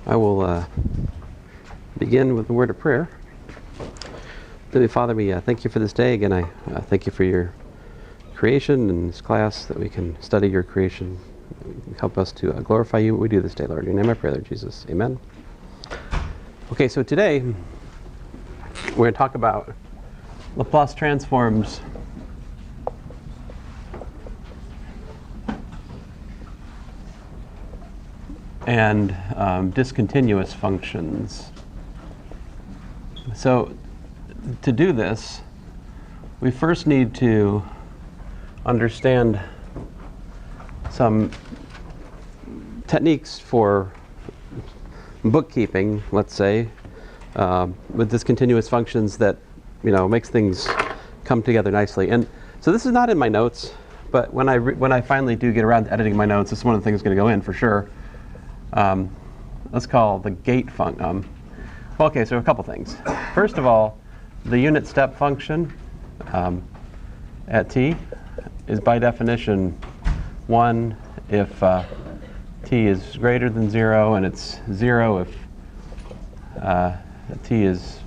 I will begin with a word of prayer. Heavenly Father, we thank you for this day. Again, I thank you for your creation and this class, that we can study your creation. Help us to glorify you what we do this day, Lord. In your name I pray, Lord Jesus. Amen. Okay, so today we're going to talk about Laplace transforms and discontinuous functions. So to do this, we first need to understand some techniques for bookkeeping, let's say, with discontinuous functions that, makes things come together nicely. And so this is not in my notes, but when I finally do get around to editing my notes, this is one of the things that's going to go in for sure. Let's call the gate function. Okay, so a couple things. First of all, the unit step function at t is by definition 1 if t is greater than 0, and it's 0 if t is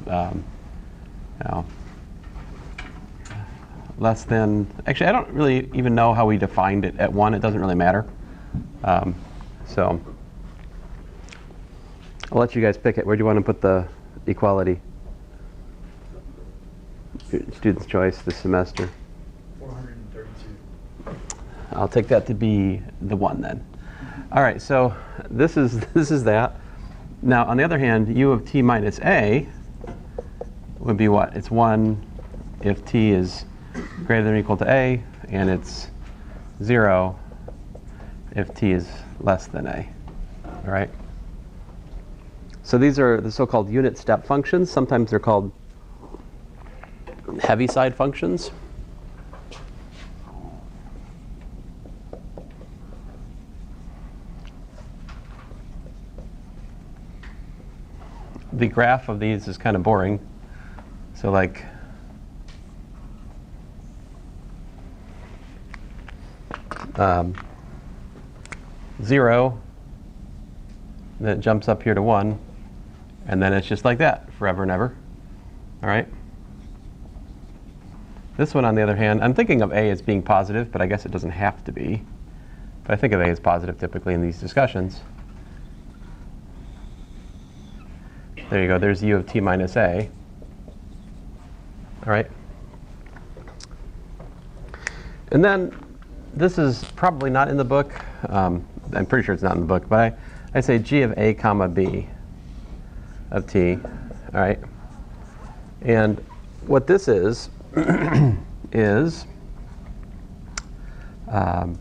less than. Actually, I don't really even know how we defined it at 1. It doesn't really matter. So I'll let you guys pick it. Where do you want to put the equality? Student's choice this semester. 432. I'll take that to be the 1 then. All right, so this is that. Now, on the other hand, u of t minus a would be what? It's 1 if t is greater than or equal to a, and it's 0 if t is less than a. All right? So these are the so-called unit step functions. Sometimes they're called Heaviside functions. The graph of these is kind of boring. So like zero, then it jumps up here to 1, and then it's just like that forever and ever. All right? This one, on the other hand, I'm thinking of a as being positive, but I guess it doesn't have to be. But I think of a as positive typically in these discussions. There you go. There's u of t minus a. All right. And then this is probably not in the book. I'm pretty sure it's not in the book, but I say g of a comma b of t. All right. And what this is is, well,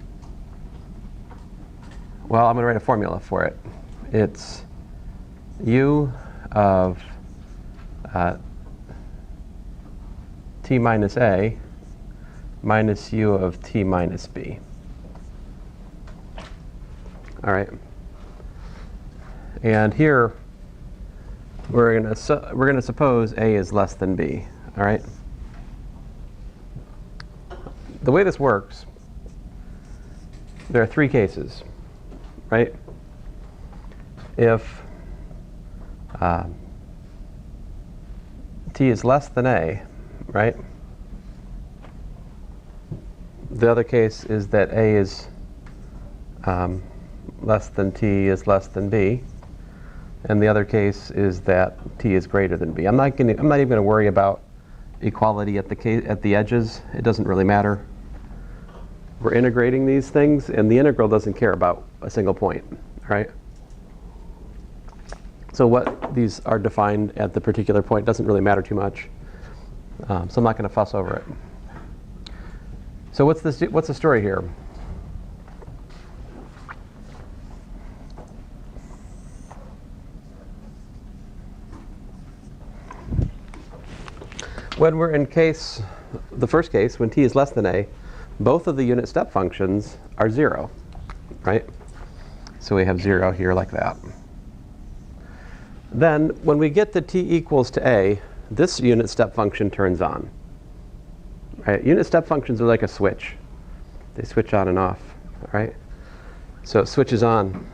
I'm going to write a formula for it. It's u of t minus a minus u of t minus b. All right. And here we're going to suppose a is less than b. All right. The way this works, there are 3 cases, right? If t is less than a, right? The other case is that a is less than t is less than b, and the other case is that t is greater than b. I'm not even going to worry about equality at the edges. It doesn't really matter. We're integrating these things, and the integral doesn't care about a single point, right? So what these are defined at the particular point doesn't really matter too much. So I'm not going to fuss over it. So what's the story here? When we're in the first case, when t is less than a, both of the unit step functions are 0, right? So we have 0 here like that. Then when we get to t equals to a, this unit step function turns on. Right? Unit step functions are like a switch. They switch on and off, right? So it switches on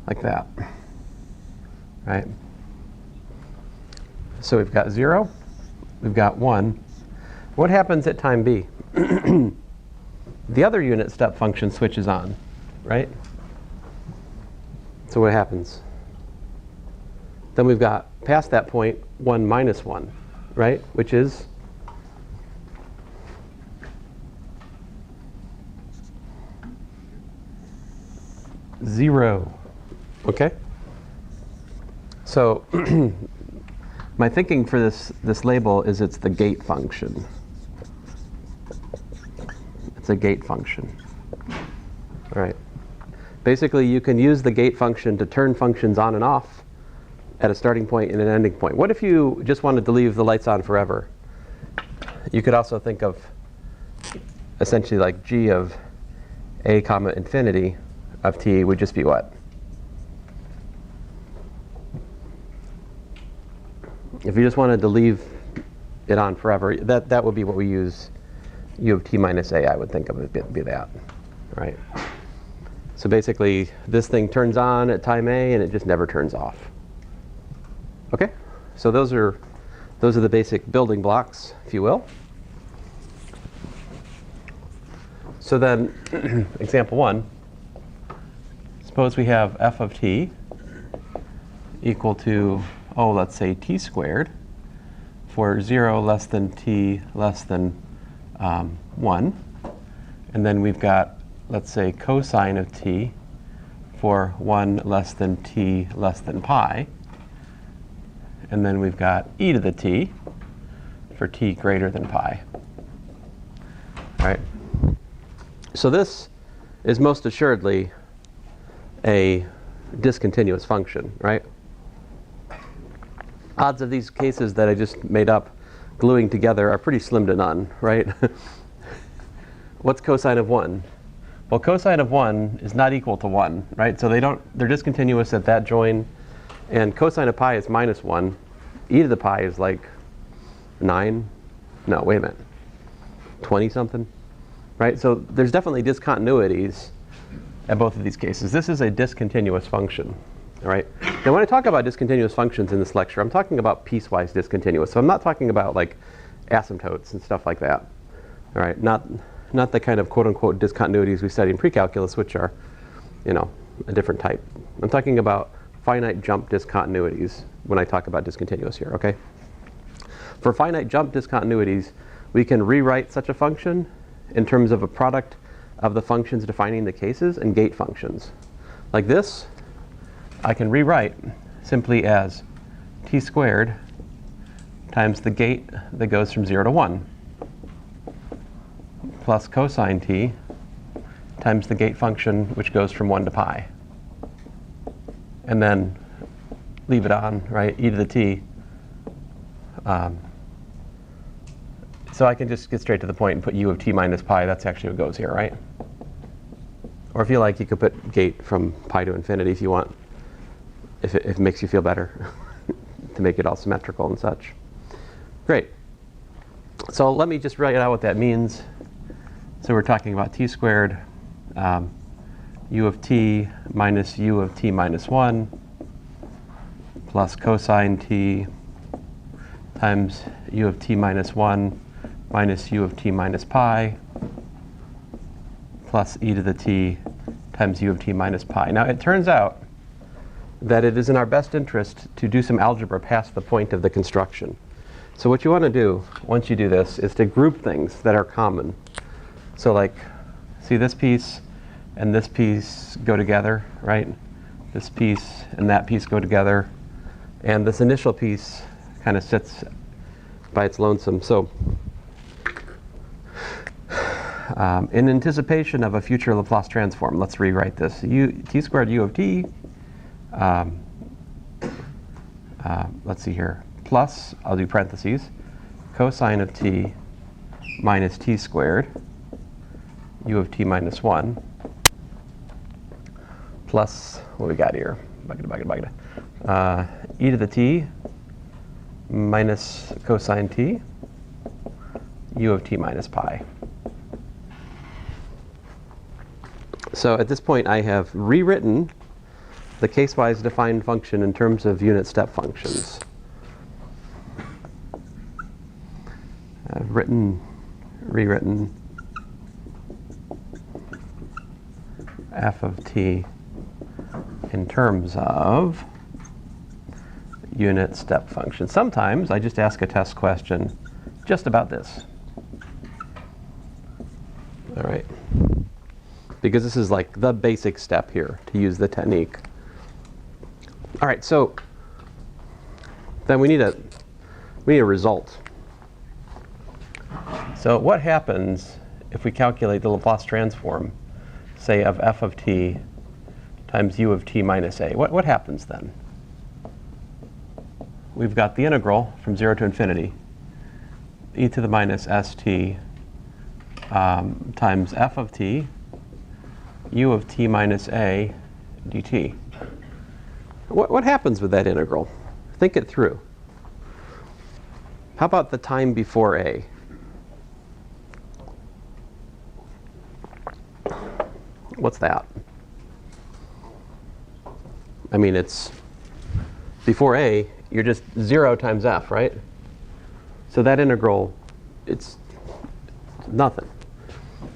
like that, right? So we've got 0, we've got 1. What happens at time b? The other unit step function switches on, right? So what happens? Then we've got, past that point, 1 minus 1, right? Which is 0. Okay? So my thinking for this label is it's the gate function. It's a gate function. All right. Basically, you can use the gate function to turn functions on and off at a starting point and an ending point. What if you just wanted to leave the lights on forever? You could also think of essentially like g of a comma infinity of t would just be what? If you just wanted to leave it on forever, that would be what we use u of t minus a, I would think of it be that, right? So basically, this thing turns on at time a, and it just never turns off. Okay? So those are the basic building blocks, if you will. So then, example 1, suppose we have f of t equal to, let's say t squared for 0 less than t less than 1. And then we've got, let's say, cosine of t for 1 less than t less than pi. And then we've got e to the t for t greater than pi. All right. So this is most assuredly a discontinuous function, right? Odds of these cases that I just made up gluing together are pretty slim to none, right? What's cosine of 1? Well, cosine of 1 is not equal to 1, right? So they're discontinuous at that join. And cosine of pi is minus 1. E to the pi is like 9. No, wait a minute. 20 something, right? So there's definitely discontinuities at both of these cases. This is a discontinuous function, all right? Now, when I talk about discontinuous functions in this lecture, I'm talking about piecewise discontinuous. So I'm not talking about like asymptotes and stuff like that, all right? Not the kind of quote-unquote discontinuities we study in pre-calculus, which are, a different type. I'm talking about finite jump discontinuities when I talk about discontinuous here, okay? For finite jump discontinuities, we can rewrite such a function in terms of a product of the functions defining the cases and gate functions. Like this, I can rewrite simply as t squared times the gate that goes from 0 to 1 plus cosine t times the gate function which goes from 1 to pi. And then leave it on, right, e to the t. So I can just get straight to the point and put u of t minus pi. That's actually what goes here, right? Or if you like, you could put gate from pi to infinity if you want, if it makes you feel better, to make it all symmetrical and such. Great. So let me just write out what that means. So we're talking about t squared, u of t minus u of t minus 1 plus cosine t times u of t minus 1 minus u of t minus pi plus e to the t times u of t minus pi. Now, it turns out that it is in our best interest to do some algebra past the point of the construction. So what you want to do, once you do this, is to group things that are common. So like, see this piece and this piece go together, right? This piece and that piece go together. And this initial piece kind of sits by its lonesome. So in anticipation of a future Laplace transform, let's rewrite this. T squared u of t, let's see here, plus, I'll do parentheses, cosine of t minus t squared, u of t minus 1, plus, what we got here? E to the t minus cosine t, u of t minus pi. So at this point, I have rewritten the case-wise defined function in terms of unit step functions. I've rewritten f of t in terms of unit step function. Sometimes I just ask a test question just about this. All right. Because this is like the basic step here to use the technique. All right, so then we need a result. So what happens if we calculate the Laplace transform, say, of f of t times u of t minus a? What happens then? We've got the integral from 0 to infinity, e to the minus st times f of t, u of t minus a dt. What happens with that integral? Think it through. How about the time before a? What's that? I mean, it's before a, you're just 0 times f, right? So that integral, it's nothing.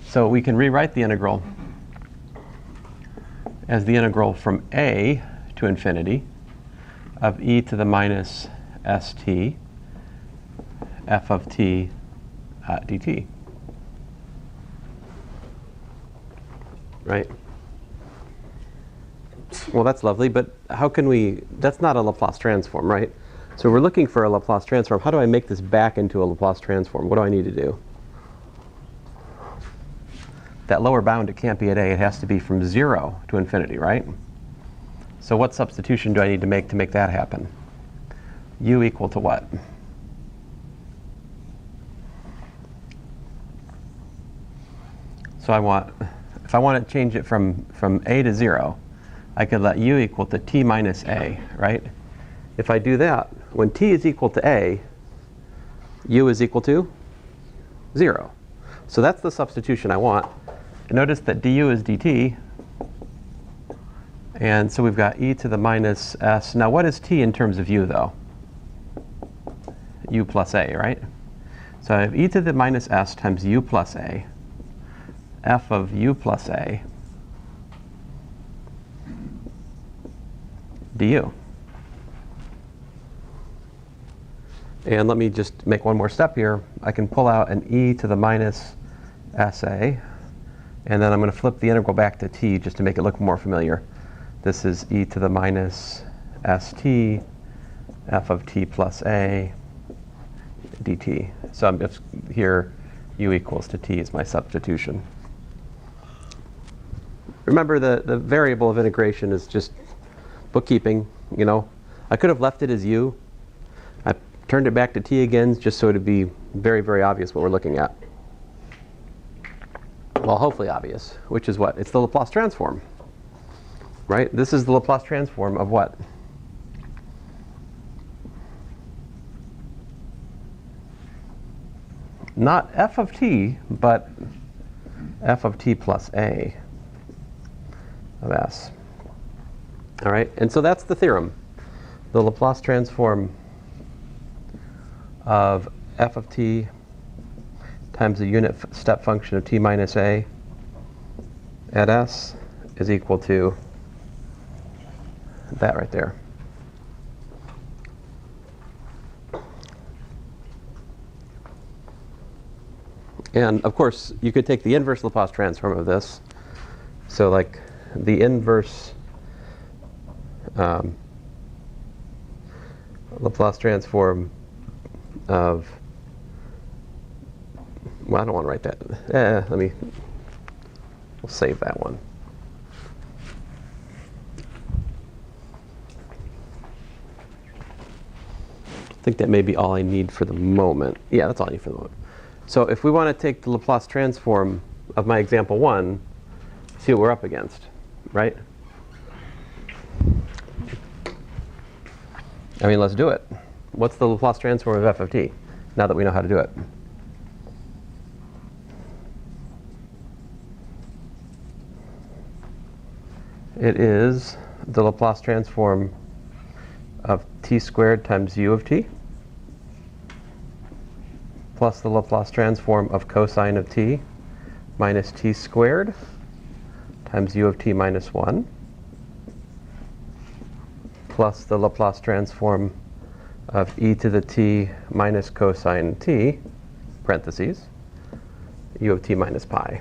So we can rewrite the integral as the integral from a to infinity of e to the minus st f of t dt. Right? Well, that's lovely, but how can we, that's not a Laplace transform, right? So we're looking for a Laplace transform. How do I make this back into a Laplace transform? What do I need to do? That lower bound, it can't be at a. It has to be from 0 to infinity, right? So what substitution do I need to make that happen? U equal to what? So if I want to change it from a to 0, I could let u equal to t minus a, right? If I do that, when t is equal to a, u is equal to 0. So that's the substitution I want. And notice that du is dt. And so we've got e to the minus s. Now what is t in terms of u, though? U plus a, right? So I have e to the minus s times u plus a, f of u plus a du. And let me just make one more step here. I can pull out an e to the minus sa, and then I'm going to flip the integral back to t just to make it look more familiar. This is e to the minus st f of t plus a dt. So I'm just here, u equals to t is my substitution. Remember, the variable of integration is just bookkeeping, you know. I could have left it as u. I turned it back to t again just so it would be very, very obvious what we're looking at. Well, hopefully obvious, which is what? It's the Laplace transform, right? This is the Laplace transform of what? Not f of t, but f of t plus a of s. All right, and so that's the theorem. The Laplace transform of f of t times the unit step function of t minus a at s is equal to that right there. And of course, you could take the inverse Laplace transform of this. So like the inverse Laplace transform of, well, I don't want to write that. We'll save that one. I think that may be all I need for the moment. Yeah, that's all I need for the moment. So if we want to take the Laplace transform of my example 1, see what we're up against, right? I mean, let's do it. What's the Laplace transform of f of t, now that we know how to do it? It is the Laplace transform of t squared times u of t plus the Laplace transform of cosine of t minus t squared times u of t minus 1 plus the Laplace transform of e to the t minus cosine t, parentheses, u of t minus pi.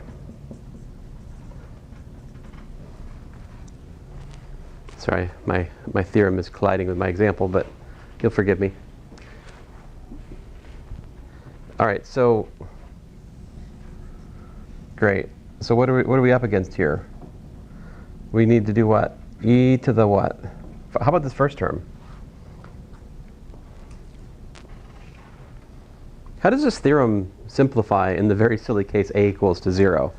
Sorry, my theorem is colliding with my example, but you'll forgive me. All right, so great. So what are we up against here? We need to do what? E to the what? How about this first term? How does this theorem simplify in the very silly case a equals to 0?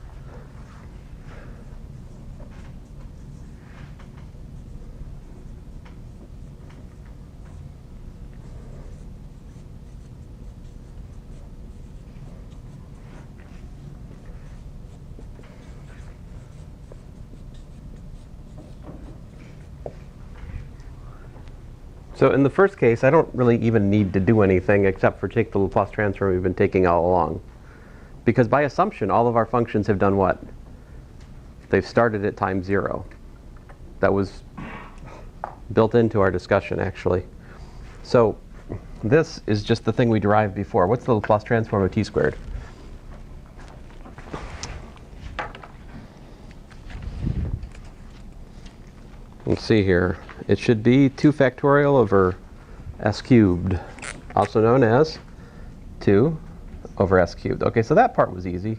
So in the first case, I don't really even need to do anything except for take the Laplace transform we've been taking all along. Because by assumption, all of our functions have done what? They've started at time 0. That was built into our discussion, actually. So this is just the thing we derived before. What's the Laplace transform of t squared? Let's see here. It should be 2 factorial over s cubed, also known as 2 over s cubed. Okay, so that part was easy.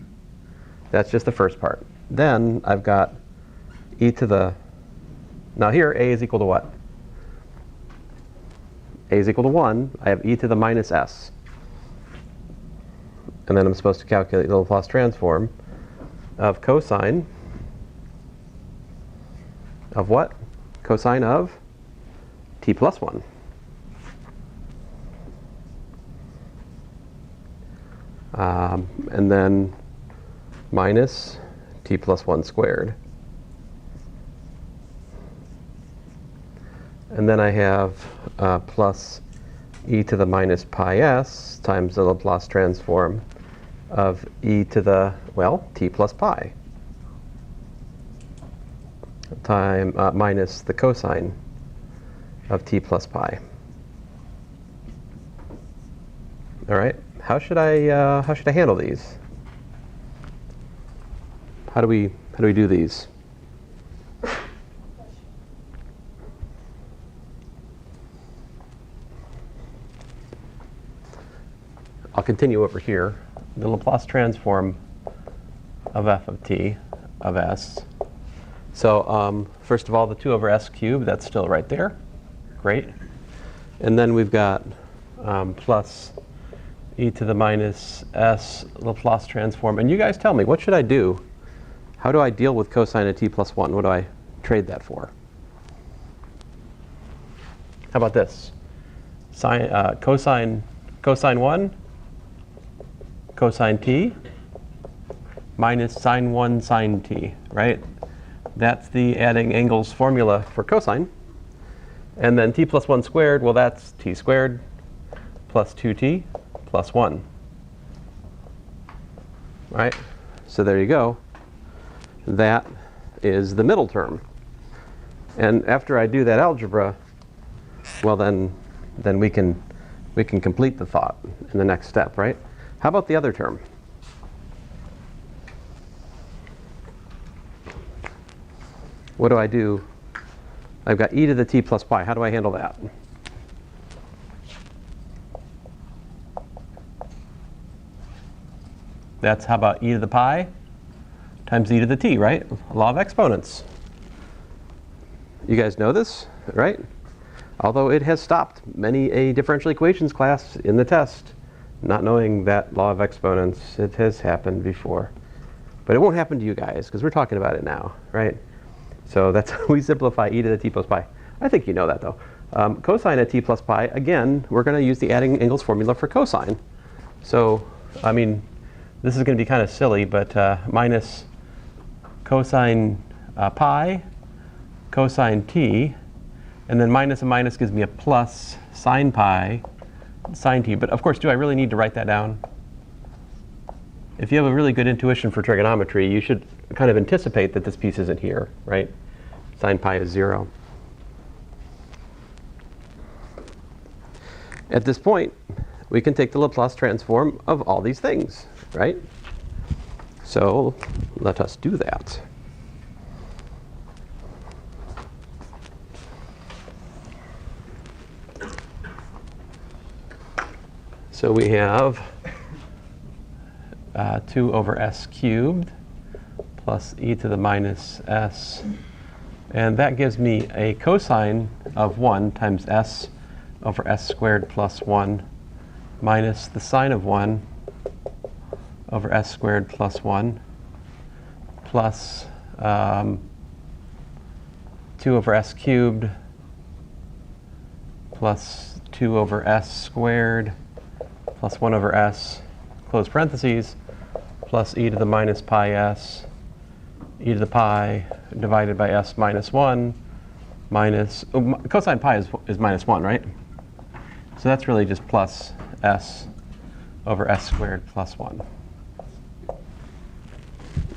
That's just the first part. Then I've got e to the, now here a is equal to what? A is equal to 1. I have e to the minus s. And then I'm supposed to calculate the Laplace transform of cosine of what? Cosine of t plus 1. And then minus t plus 1 squared. And then I have plus e to the minus pi s times the Laplace transform of e to the, well, t plus pi time minus the cosine of t plus pi. All right, how should I handle these? How do we do these? I'll continue over here. The Laplace transform of f of t of s. So first of all, the 2 over s cubed, that's still right there. Great. And then we've got plus e to the minus s Laplace transform. And you guys tell me, what should I do? How do I deal with cosine of t plus 1? What do I trade that for? How about this? Cosine 1, cosine t, minus sine 1 sine t, right? That's the adding angles formula for cosine. And then t plus 1 squared, well, that's t squared plus 2t plus 1. Right? So there you go. That is the middle term. And after I do that algebra, well, then we can complete the thought in the next step, right? How about the other term? What do I do? I've got e to the t plus pi. How do I handle that? That's, how about e to the pi times e to the t, right? Law of exponents. You guys know this, right? Although it has stopped many a differential equations class in the test, not knowing that law of exponents. It has happened before. But it won't happen to you guys, because we're talking about it now, right? So that's how we simplify e to the t plus pi. I think you know that, though. Cosine of t plus pi, again, we're going to use the adding angles formula for cosine. So, I mean, this is going to be kind of silly, but minus cosine pi cosine t, and then minus and minus gives me a plus sine pi sine t. But of course, do I really need to write that down? If you have a really good intuition for trigonometry, you should kind of anticipate that this piece isn't here, right? Sine pi is 0. At this point, we can take the Laplace transform of all these things, right? So let us do that. So we have 2 over s cubed plus e to the minus s. And that gives me a cosine of 1 times s over s squared plus 1 minus the sine of 1 over s squared plus 1 plus 2 over s cubed plus 2 over s squared plus 1 over s, close parentheses, plus e to the minus pi s, e to the pi divided by s minus 1 minus, cosine pi is minus 1, right? So that's really just plus s over s squared plus 1.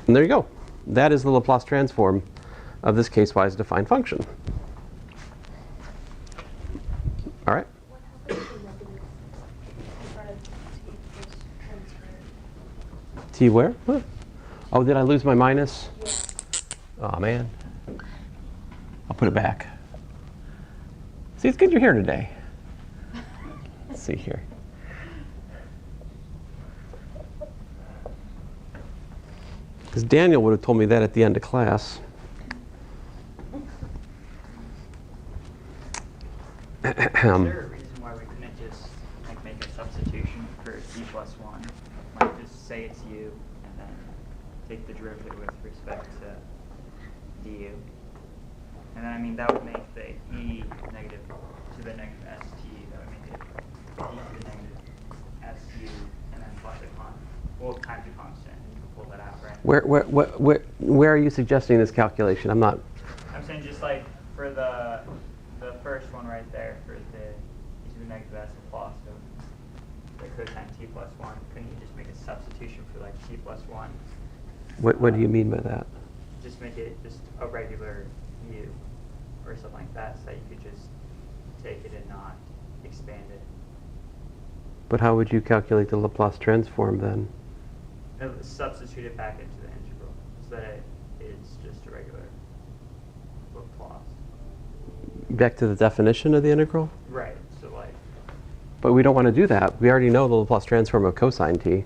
And there you go. That is the Laplace transform of this case-wise defined function. All right. T where? Huh. Oh, did I lose my minus? Yeah. Oh, man. I'll put it back. See, it's good you're here today. Let's see here. Because Daniel would have told me that at the end of class. Is there a reason why we couldn't just make a substitution for t plus 1? Like just say it's u and then take the derivative with respect to du. And then I mean that would make the e negative to the negative st. That would make it e to the negative su and then plus a constant. Well, times a constant. And you can pull that out, right? Where are you suggesting this calculation? I'm not. I'm saying just like for the first one right there for the e to the negative s plus of the cosine t plus 1, couldn't you just make a substitution for like t plus 1? What do you mean by that? Just make it just a regular u or something like that, so that you could just take it and not expand it. But how would you calculate the Laplace transform then? No, substitute it back into the integral so that it's just a regular Laplace. Back to the definition of the integral? Right, so like... But we don't want to do that. We already know the Laplace transform of cosine t.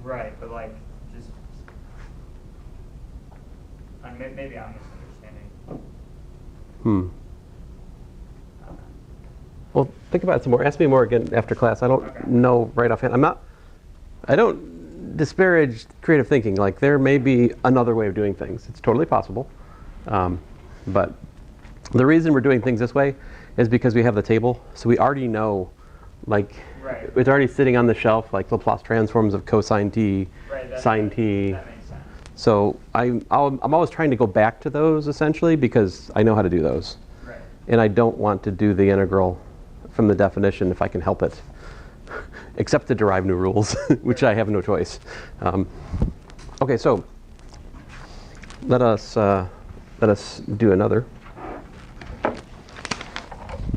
Right, but like, just... maybe I'm misunderstanding. Well, think about it some more. Ask me more again after class. I don't know right offhand. I don't disparage creative thinking. Like, there may be another way of doing things. It's totally possible. But the reason we're doing things this way is because we have the table. So we already know, like, it's already sitting on the shelf, like Laplace transforms of cosine t, sine t. That makes sense. So I'm always trying to go back to those, essentially, because I know how to do those. Right. And I don't want to do the integral from the definition if I can help it, except to derive new rules, which I have no choice. Okay, so let us do another,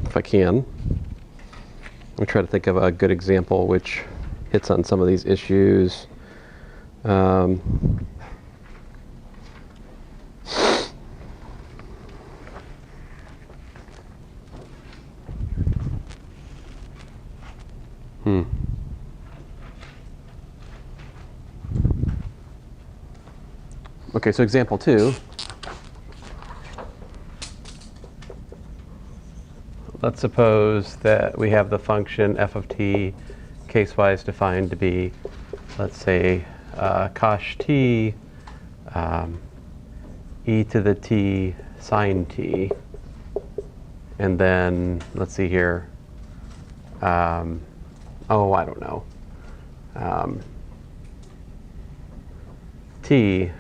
if I can. I'll try to think of a good example which hits on some of these issues. Okay, so example 2. Let's suppose that we have the function f of t case-wise defined to be, let's say, cosh t e to the t sine t. And then, let's see here. Oh, I don't know. T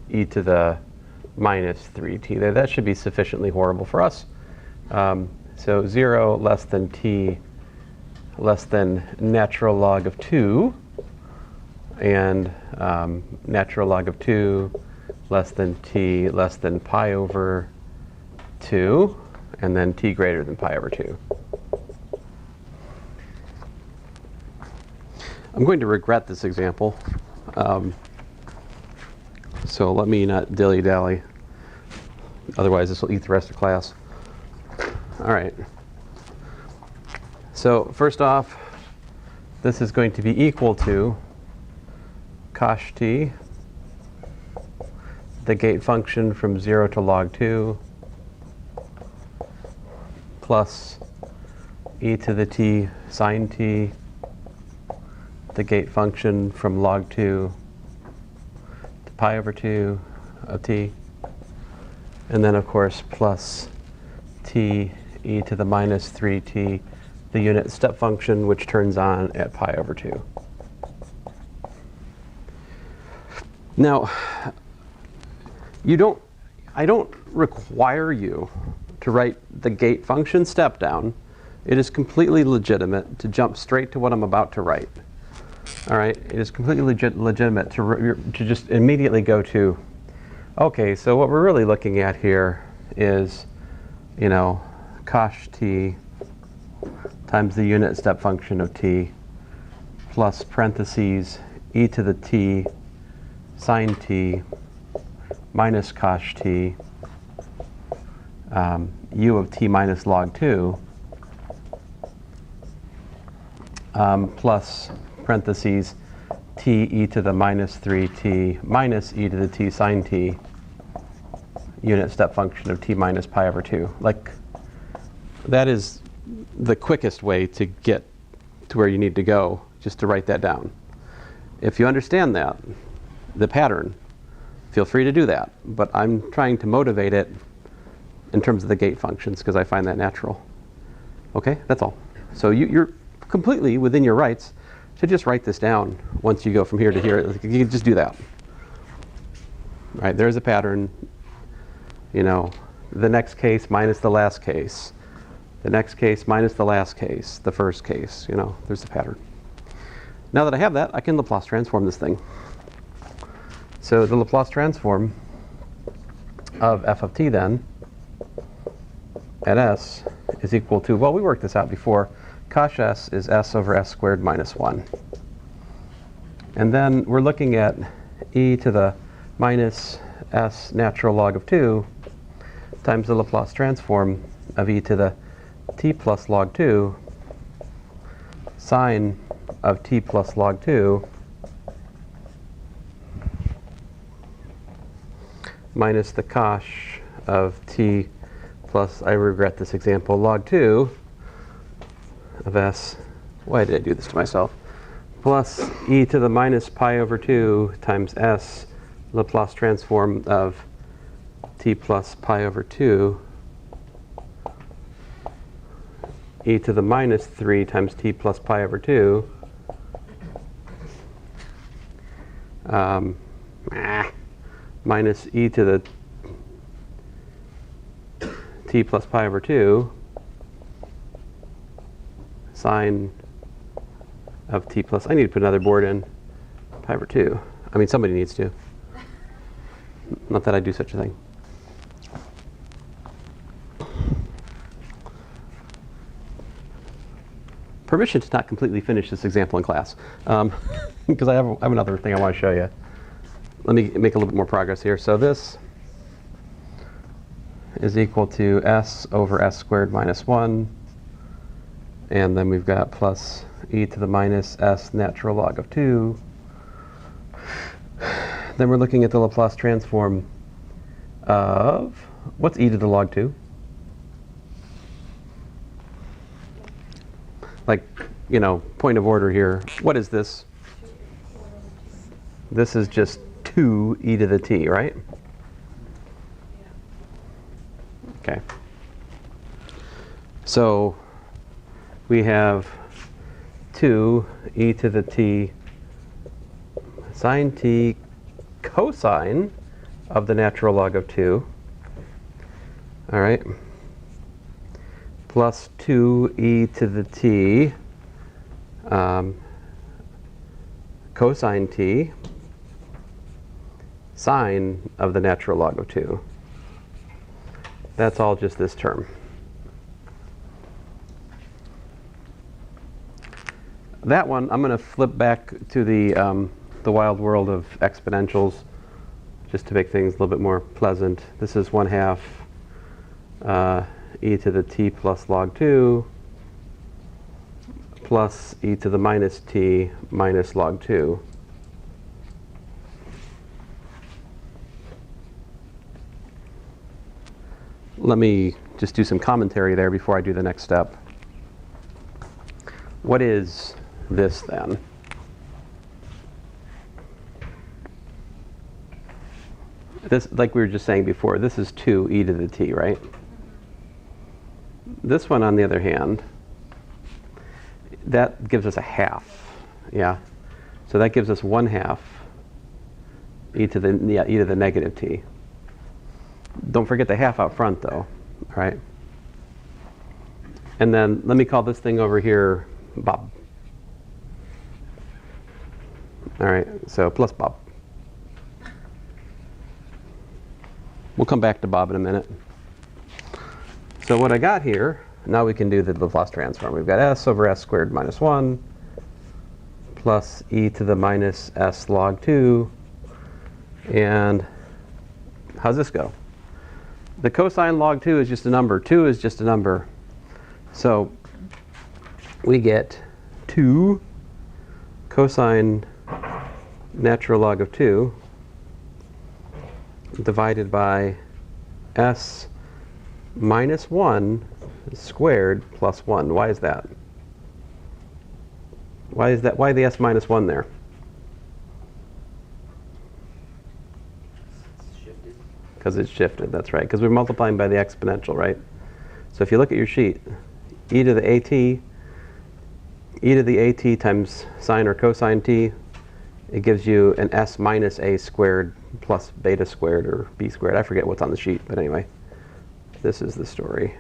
e to the minus 3t there. That should be sufficiently horrible for us. So 0 less than t less than natural log of 2, and natural log of 2 less than t less than pi over 2, and then t greater than pi over 2. I'm going to regret this example, so let me not dilly-dally. Otherwise, this will eat the rest of class. All right. So first off, this is going to be equal to cosh t, the gate function from 0 to log 2, plus e to the t sine t, the gate function from log 2 to pi over 2 of t, and then of course plus t e to the minus 3t, the unit step function which turns on at pi over 2. Now, I don't require you to write the gate function step down. It is completely legitimate to jump straight to what I'm about to write. All right, it is completely legitimate to just immediately go to, okay, so what we're really looking at here is, you know, cosh t times the unit step function of t plus parentheses e to the t sine t minus cosh t u of t minus log 2 plus parentheses t e to the minus 3t minus e to the t sine t unit step function of t minus pi over 2. Like, that is the quickest way to get to where you need to go, just to write that down. If you understand that, the pattern, feel free to do that. But I'm trying to motivate it in terms of the gate functions because I find that natural. Okay, that's all. So you're completely within your rights to just write this down once you go from here to here. You can just do that. All right, there's a pattern. You know, the next case minus the last case. The next case minus the last case. The first case, you know, there's the pattern. Now that I have that, I can Laplace transform this thing. So the Laplace transform of f of t then at s is equal to, well, we worked this out before. Cosh s is s over s squared minus 1. And then we're looking at e to the minus s natural log of 2 times the Laplace transform of e to the t plus log 2 sine of t plus log 2 minus the cosh of t plus, I regret this example, log 2 of s. Why did I do this to myself? Plus e to the minus pi over 2 times s Laplace transform of t plus pi over 2 e to the minus 3 times t plus pi over 2 minus e to the t plus pi over 2 sine of t plus, I need to put another board in, pi over 2. I mean, somebody needs to. Not that I do such a thing. Permission to not completely finish this example in class, because I have another thing I want to show you. Let me make a little bit more progress here. So this is equal to s over s squared minus 1. And then we've got plus e to the minus s natural log of 2. Then we're looking at the Laplace transform of, what's e to the log 2? Like, you know, point of order here. What is this? This is just 2 e to the t, right? Okay. So we have 2 e to the t sine t cosine of the natural log of 2. All right. Plus 2e to the t cosine t sine of the natural log of 2. That's all just this term. That one, I'm going to flip back to the wild world of exponentials just to make things a little bit more pleasant. This is 1/2 e to the t plus log 2 plus e to the minus t minus log 2. Let me just do some commentary there before I do the next step. What is this then? This, like we were just saying before, this is 2 e to the t, right? This one, on the other hand, that gives us a half, yeah? So that gives us 1/2 e to the negative t. Don't forget the half out front, though, all right? And then let me call this thing over here Bob. All right, so plus Bob. We'll come back to Bob in a minute. So what I got here, now we can do the Laplace transform. We've got s over s squared minus 1 plus e to the minus s log 2. And how's this go? The cosine log 2 is just a number. 2 is just a number. So we get 2 cosine natural log of 2 divided by s minus 1 squared plus 1. Why is that? Why is that? Why the s minus 1 there? Because it's shifted, that's right. Because we're multiplying by the exponential, right? So if you look at your sheet, e to the at times sine or cosine t, it gives you an s minus a squared plus beta squared or b squared. I forget what's on the sheet, but anyway, this is the story.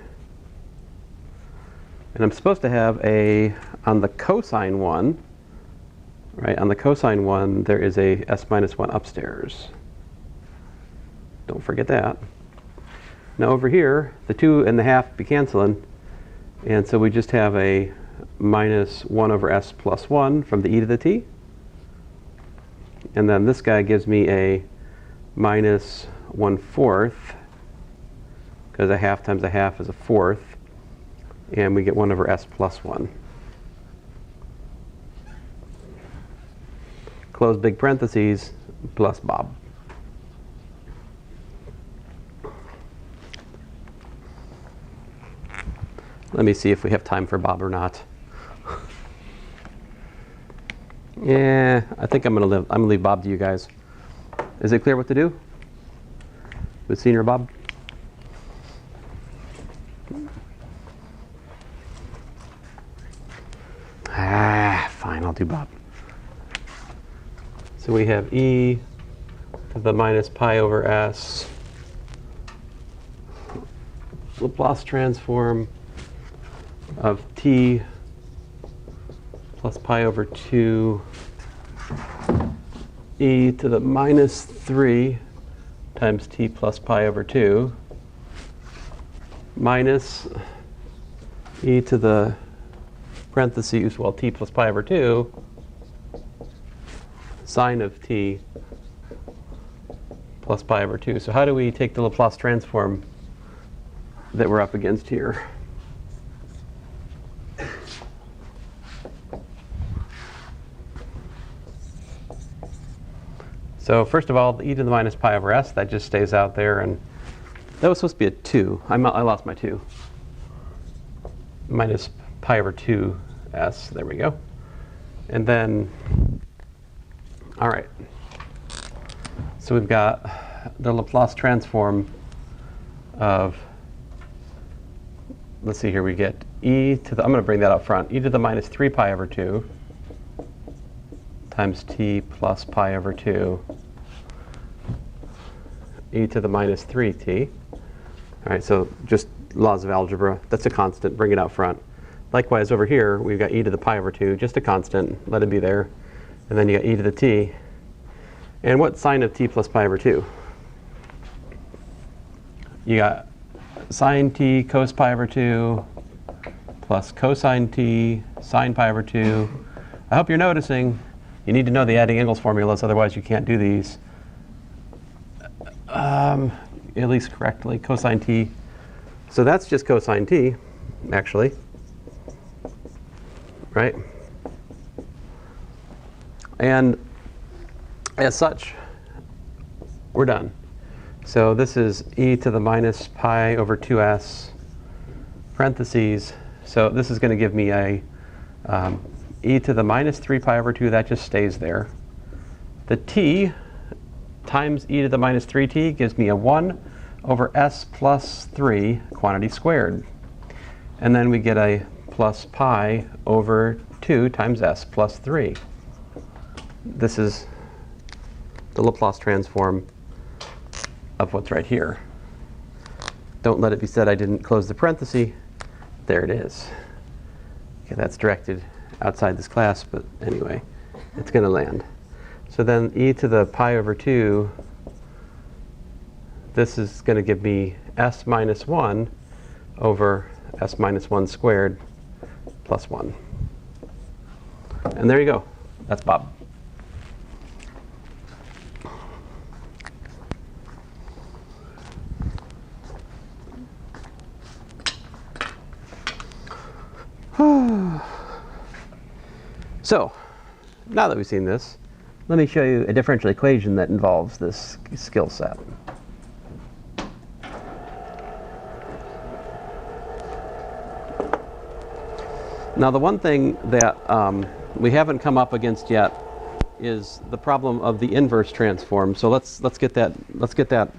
And I'm supposed to have on the cosine one, right? On the cosine one, there is a s minus 1 upstairs. Don't forget that. Now over here, the 2 and the half be canceling, and so we just have a minus 1 over s plus 1 from the e to the t. And then this guy gives me a minus 1/4, because a half times a half is a fourth, and we get 1 over s plus 1. Close big parentheses, plus Bob. Let me see if we have time for Bob or not. Yeah, I think I'm gonna leave Bob to you guys. Is it clear what to do with Senior Bob? Fine, I'll do Bob. So we have e to the minus pi over s Laplace transform of t plus pi over 2 e to the minus 3 times t plus pi over 2 minus e to the parentheses, well, t plus pi over 2 sine of t plus pi over 2. So how do we take the Laplace transform that we're up against here? So first of all, e to the minus pi over s, that just stays out there, and that was supposed to be a 2. I lost my 2. Minus pi over 2s, there we go. And then, all right. So we've got the Laplace transform of, let's see here, we get e to the, I'm going to bring that up front, e to the minus 3 pi over 2 times t plus pi over 2 e to the minus 3t. All right, so just laws of algebra. That's a constant. Bring it out front. Likewise, over here, we've got e to the pi over 2, just a constant. Let it be there. And then you got e to the t. And what's sine of t plus pi over 2? You got sine t cos pi over 2 plus cosine t sine pi over 2. I hope you're noticing you need to know the adding angles formulas, otherwise you can't do these at least correctly. Cosine t. So that's just cosine t, actually. Right? And as such, we're done. So this is e to the minus pi over 2s parentheses. So this is going to give me a e to the minus 3 pi over 2. That just stays there. The t times e to the minus 3t gives me a 1 over s plus 3 quantity squared. And then we get a plus pi over 2 times s plus 3. This is the Laplace transform of what's right here. Don't let it be said I didn't close the parenthesis. There it is. Okay, that's directed outside this class, but anyway, it's going to land. So then e to the pi over 2, this is going to give me s minus 1 over s minus 1 squared plus 1. And there you go. That's Bob. So, now that we've seen this, let me show you a differential equation that involves this skill set. Now, the one thing that we haven't come up against yet is the problem of the inverse transform. So let's get that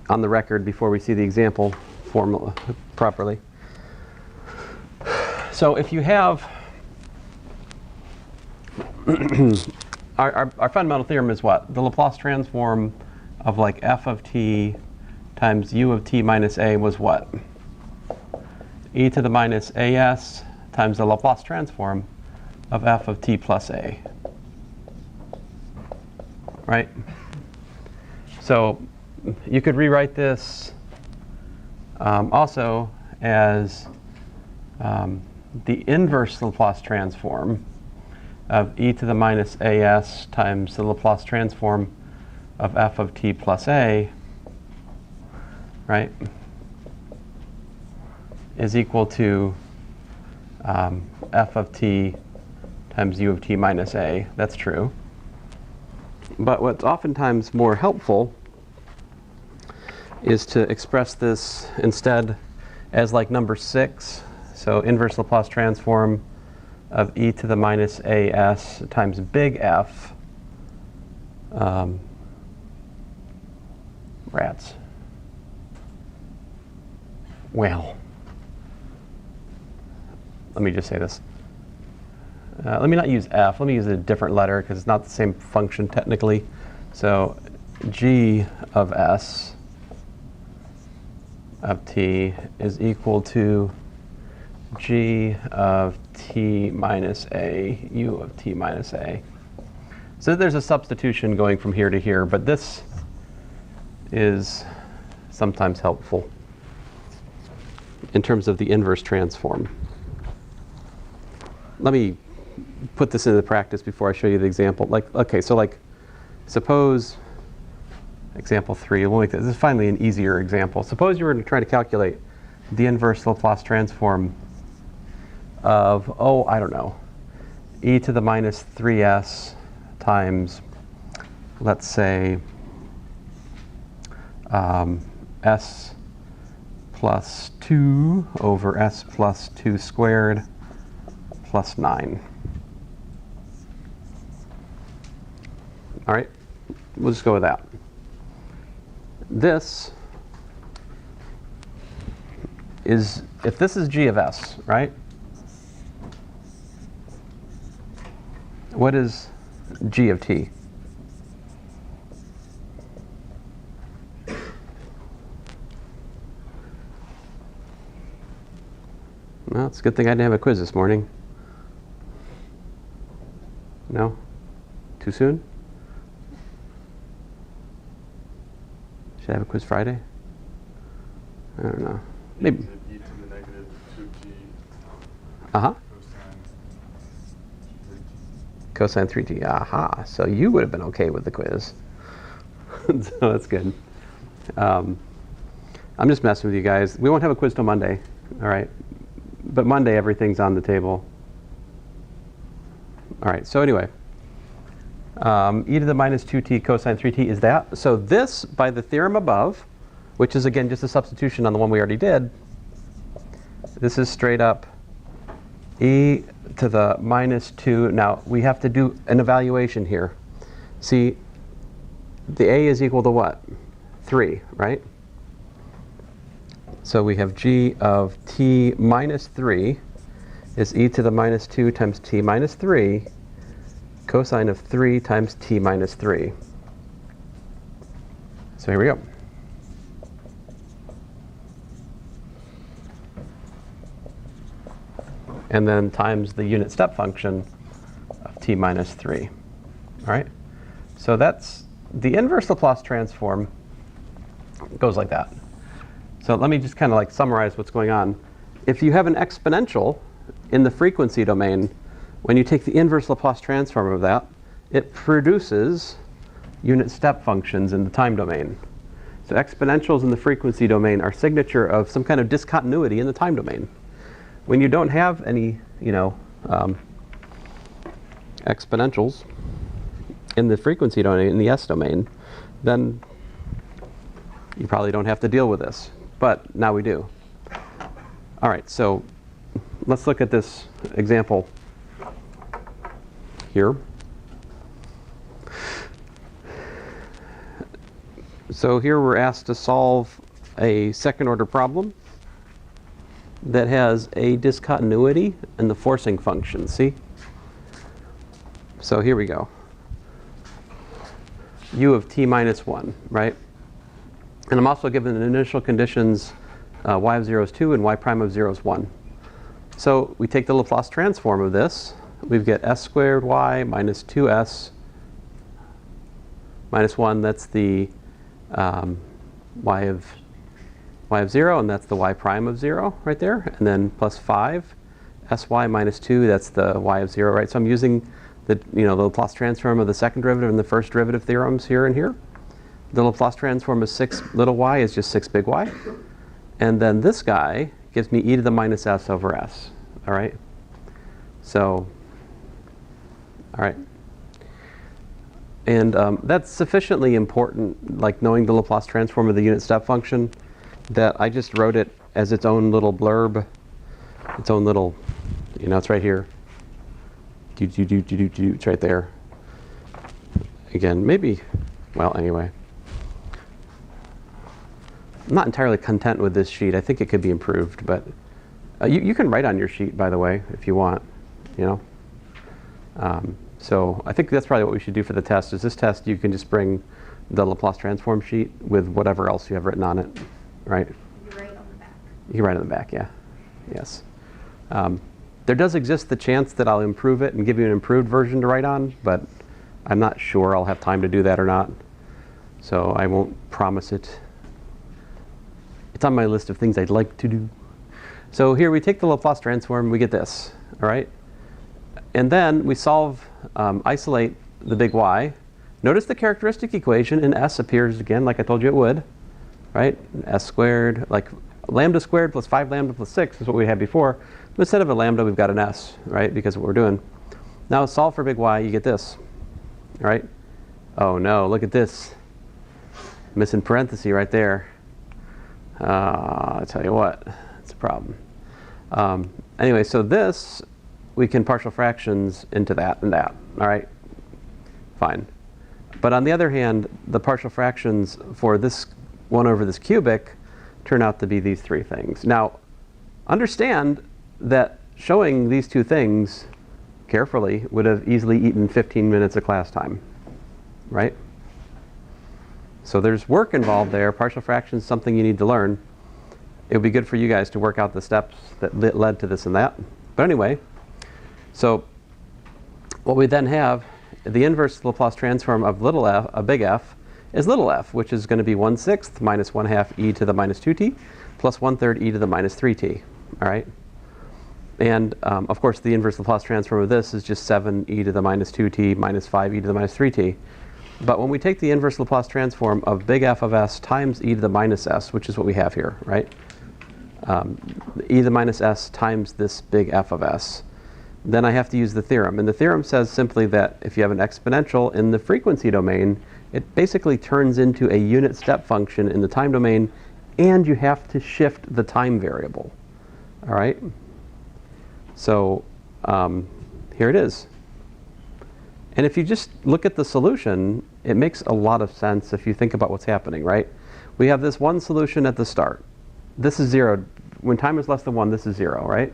on the record before we see the example formula properly. So if you have our fundamental theorem is what? The Laplace transform of like f of t times u of t minus a was what? E to the minus as times the Laplace transform of f of t plus a. Right? So you could rewrite this also as the inverse Laplace transform of e to the minus as times the Laplace transform of f of t plus a, right, is equal to f of t times u of t minus a. That's true. But what's oftentimes more helpful is to express this instead as like number 6. So inverse Laplace transform of e to the minus as times big F, rats. Well, let me just say this. Let me not use F. Let me use a different letter because it's not the same function technically. So g of s of t is equal to g of t minus a, u of t minus a. So there's a substitution going from here to here, but this is sometimes helpful in terms of the inverse transform. Let me put this into practice before I show you the example. Okay, so suppose, example 3, we'll make this is finally an easier example. Suppose you were to try to calculate the inverse Laplace transform of, I don't know, e to the minus 3s times, let's say, s plus 2 over s plus 2 squared plus 9. All right, we'll just go with that. This is, if this is g of s, right? What is g of t? Well, it's a good thing I didn't have a quiz this morning. No? Too soon? Should I have a quiz Friday? I don't know. Maybe. E to the negative 2t Uh-huh. cosine 3t. Cosine 3t. Aha. So you would have been okay with the quiz. So that's good. I'm just messing with you guys. We won't have a quiz till Monday. All right. But Monday, everything's on the table. All right. So anyway, e to the minus 2t cosine 3t is that. So this, by the theorem above, which is, again, just a substitution on the one we already did, this is straight up e to the minus 2. Now, we have to do an evaluation here. See, the a is equal to what? 3, right? So we have g of t minus 3 is e to the minus 2 times t minus 3 cosine of 3 times t minus 3. So here we go. And then times the unit step function of t minus 3. All right? So that's the inverse Laplace transform goes like that. So let me just kind of like summarize what's going on. If you have an exponential in the frequency domain, when you take the inverse Laplace transform of that, it produces unit step functions in the time domain. So exponentials in the frequency domain are signature of some kind of discontinuity in the time domain. When you don't have any, exponentials in the frequency domain, in the S domain, then you probably don't have to deal with this. But now we do. All right, so let's look at this example here. So here we're asked to solve a second order problem that has a discontinuity in the forcing function, see? So here we go. U of t minus 1, right? And I'm also given the initial conditions y of 0 is 2 and y prime of 0 is 1. So we take the Laplace transform of this. We get s squared y minus 2s minus 1. That's the y of 0, and that's the y prime of 0 right there. And then plus 5 sy minus 2, that's the y of 0, right? So I'm using the Laplace transform of the second derivative and the first derivative theorems here and here. The Laplace transform of 6 little y is just 6 big Y. And then this guy gives me e to the minus s over s. All right? So, all right. And that's sufficiently important, like knowing the Laplace transform of the unit step function, that I just wrote it as its own little blurb, its own little, it's right here. It's right there. Again, maybe, well, anyway. I'm not entirely content with this sheet. I think it could be improved, but you can write on your sheet, by the way, if you want, So I think that's probably what we should do for the test. Is this test, you can just bring the Laplace transform sheet with whatever else you have written on it, right? You write on the back. You can write on the back, yeah. Yes. There does exist the chance that I'll improve it and give you an improved version to write on, but I'm not sure I'll have time to do that or not. So I won't promise it. It's on my list of things I'd like to do. So here we take the Laplace transform, we get this, all right? And then we solve, isolate the big Y. Notice the characteristic equation in S appears again like I told you it would, right? S squared, like lambda squared plus 5 lambda plus 6 is what we had before. But instead of a lambda, we've got an S, right? Because of what we're doing. Now solve for big Y, you get this, all right? Oh no, look at this. Missing parenthesis right there. I'll tell you what, it's a problem. Anyway, so this, we can partial fractions into that and that, all right? Fine. But on the other hand, the partial fractions for this 1 over this cubic turn out to be these 3 things. Now, understand that showing these 2 things carefully would have easily eaten 15 minutes of class time, right? So there's work involved there. Partial fractions is something you need to learn. it would be good for you guys to work out the steps that led to this and that. But anyway, so what we then have, the inverse Laplace transform of little f, a big F, is little f, which is going to be 1/6 minus 1/2 e to the minus 2t plus 1/3 e to the minus 3t. All right? And of course, the inverse Laplace transform of this is just 7 e to the minus 2t minus 5 e to the minus 3t. But when we take the inverse Laplace transform of big F of s times e to the minus s, which is what we have here, right? E to the minus s times this big F of s, then I have to use the theorem. And the theorem says simply that if you have an exponential in the frequency domain, it basically turns into a unit step function in the time domain, and you have to shift the time variable. All right? So here it is. And if you just look at the solution, it makes a lot of sense if you think about what's happening, right? We have this one solution at the start. This is 0. When time is less than 1, this is 0, right?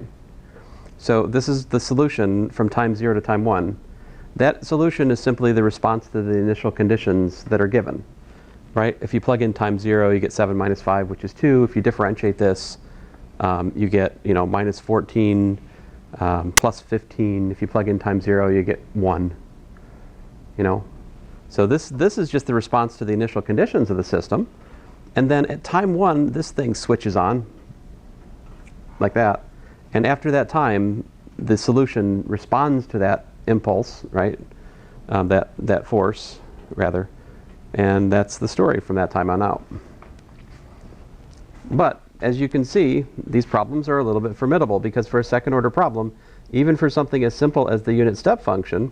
So this is the solution from time 0 to time 1. That solution is simply the response to the initial conditions that are given, right? If you plug in time 0, you get 7 minus 5, which is 2. If you differentiate this, you get minus 14 plus 15. If you plug in time 0, you get 1. So this is just the response to the initial conditions of the system. And then at time 1, this thing switches on like that. And after that time, the solution responds to that impulse, right? That force, rather. And that's the story from that time on out. But as you can see, these problems are a little bit formidable, because for a second order problem, even for something as simple as the unit step function,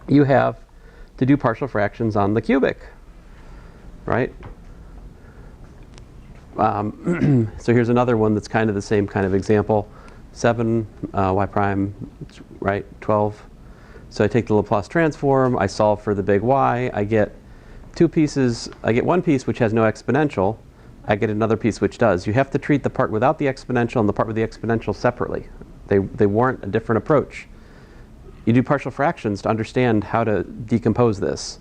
you have to do partial fractions on the cubic, right? So here's another one that's kind of the same kind of example. 7 y prime, right, 12. So I take the Laplace transform, I solve for the big Y, I get two pieces. I get one piece which has no exponential, I get another piece which does. You have to treat the part without the exponential and the part with the exponential separately. They warrant a different approach. You do partial fractions to understand how to decompose this.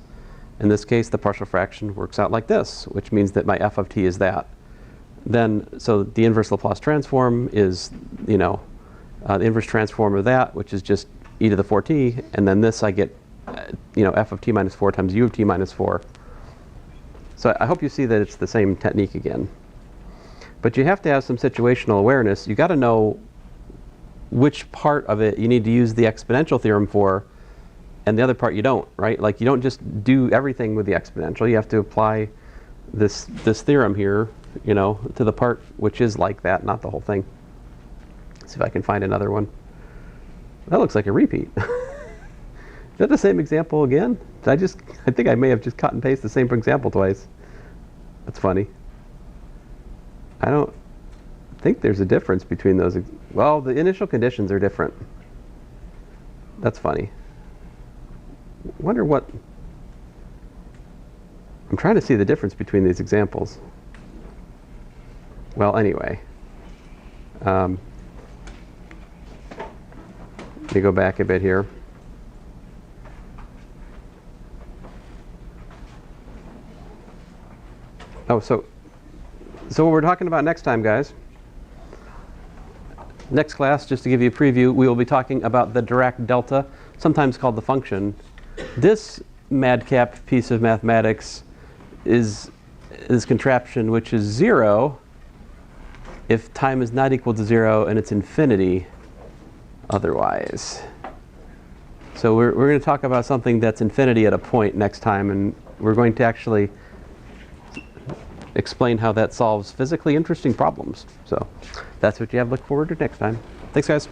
In this case, the partial fraction works out like this, which means that my f of t is that. Then, so the inverse Laplace transform is, the inverse transform of that, which is just e to the 4t, and then this I get, f of t minus 4 times u of t minus 4. So I hope you see that it's the same technique again. But you have to have some situational awareness. You got to know which part of it you need to use the exponential theorem for, and the other part you don't, right? Like, you don't just do everything with the exponential. You have to apply this theorem here, to the part which is like that, not the whole thing. Let's see if I can find another one. That looks like a repeat. Is that the same example again? I think I may have just cut and pasted the same example twice. That's funny. I don't think there's a difference between those. Well, the initial conditions are different. That's funny. Wonder what... I'm trying to see the difference between these examples. Well, anyway. Let me go back a bit here. Oh, so what we're talking about next time, guys. Next class, just to give you a preview, we will be talking about the Dirac delta, sometimes called the function. This madcap piece of mathematics is this contraption which is 0 if time is not equal to 0 and it's infinity otherwise. So we're going to talk about something that's infinity at a point next time, and we're going to actually explain how that solves physically interesting problems. So that's what you have to look forward to next time. Thanks, guys.